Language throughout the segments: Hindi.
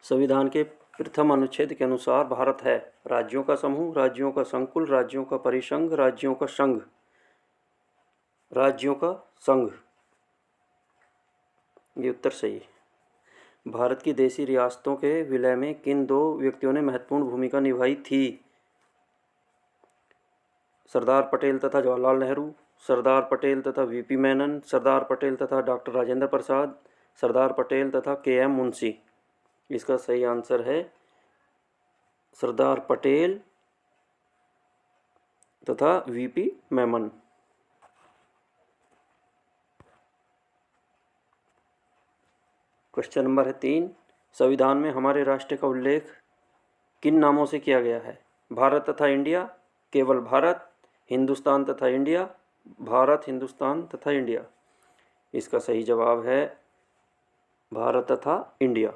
संविधान के प्रथम अनुच्छेद के अनुसार भारत है राज्यों का समूह, राज्यों का संकुल, राज्यों का परिसंघ, राज्यों का संघ। राज्यों का संघ, ये उत्तर सही है। भारत की देशी रियासतों के विलय में किन दो व्यक्तियों ने महत्वपूर्ण भूमिका निभाई थी? सरदार पटेल तथा जवाहरलाल नेहरू, सरदार पटेल तथा वीपी मेनन, सरदार पटेल तथा डॉक्टर राजेंद्र प्रसाद, सरदार पटेल तथा केएम मुंशी। इसका सही आंसर है सरदार पटेल तथा वीपी मेनन। क्वेश्चन नंबर है 3, संविधान में हमारे राष्ट्र का उल्लेख किन नामों से किया गया है? भारत तथा इंडिया, केवल भारत, हिंदुस्तान तथा इंडिया, भारत, हिंदुस्तान तथा इंडिया। इसका सही जवाब है भारत तथा इंडिया।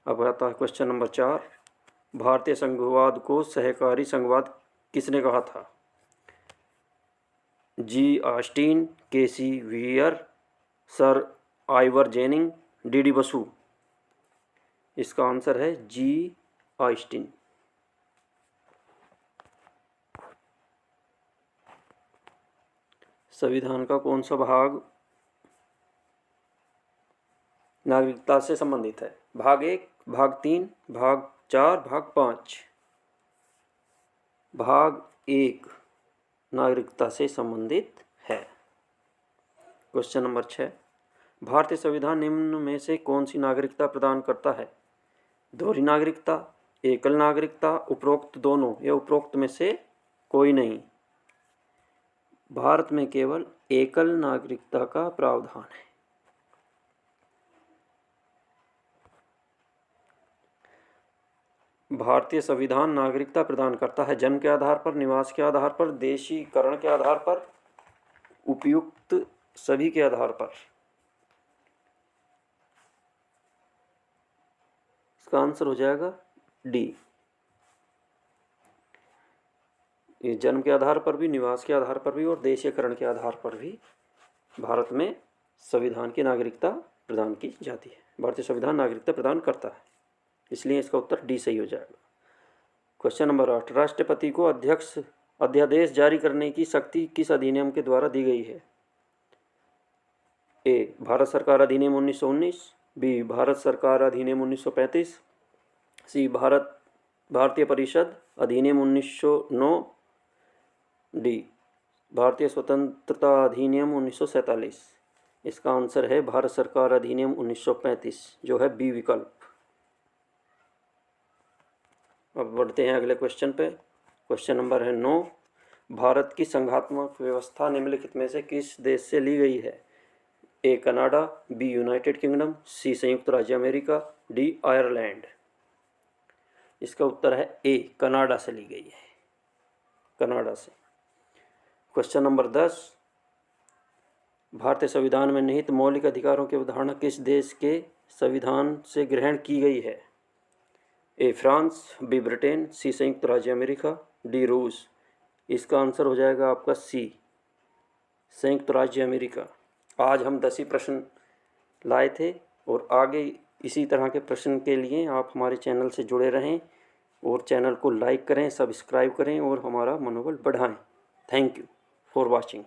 अब आता है क्वेश्चन नंबर 4, भारतीय संघवाद को सहकारी संघवाद किसने कहा था? G Austin, KC Wheare, sir Ivor Jenning, DD Basu. इसका आंसर है जी ऑस्टिन। संविधान का कौन सा भाग नागरिकता से संबंधित है? भाग 1, भाग 3, भाग 4, भाग 5। भाग 1 नागरिकता से संबंधित है। क्वेश्चन नंबर 6, भारतीय संविधान निम्न में से कौन सी नागरिकता प्रदान करता है? दोहरी नागरिकता, एकल नागरिकता, उपरोक्त दोनों या उपरोक्त में से कोई नहीं। भारत में केवल एकल नागरिकता का प्रावधान है। भारतीय संविधान नागरिकता प्रदान करता है जन्म के आधार पर, निवास के आधार पर, देशीकरण के आधार पर, उपयुक्त सभी के आधार पर। इसका आंसर हो जाएगा डी। ये जन्म के आधार पर भी, निवास के आधार पर भी और देशीकरण के आधार पर भी भारत में संविधान की नागरिकता प्रदान की जाती है। भारतीय संविधान नागरिकता प्रदान करता है, इसलिए इसका उत्तर डी सही हो जाएगा। क्वेश्चन नंबर 8, राष्ट्रपति को अध्यादेश जारी करने की शक्ति किस अधिनियम के द्वारा दी गई है? ए, भारत सरकार अधिनियम 1919, बी, भारत सरकार अधिनियम 1935, सी, भारतीय परिषद अधिनियम 1909, डी, भारतीय स्वतंत्रता अधिनियम 1947। इसका आंसर है भारत सरकार अधिनियम 1935, जो है बी विकल्प। अब बढ़ते हैं अगले क्वेश्चन पे। क्वेश्चन नंबर है 9, भारत की संघात्मक व्यवस्था निम्नलिखित में से किस देश से ली गई है? ए, कनाडा, बी, यूनाइटेड किंगडम, सी, संयुक्त राज्य अमेरिका, डी, आयरलैंड। इसका उत्तर है ए, कनाडा से ली गई है, कनाडा से। क्वेश्चन नंबर 10, भारतीय संविधान में निहित मौलिक अधिकारों की अवधारणा किस देश के संविधान से ग्रहण की गई है? ए, फ्रांस, बी, ब्रिटेन, सी, संयुक्त राज्य अमेरिका, डी, रूस। इसका आंसर हो जाएगा आपका सी, संयुक्त राज्य अमेरिका। आज हम 10 ही प्रश्न लाए थे और आगे इसी तरह के प्रश्न के लिए आप हमारे चैनल से जुड़े रहें और चैनल को लाइक करें, सब्सक्राइब करें और हमारा मनोबल बढ़ाएं। Thank you for watching.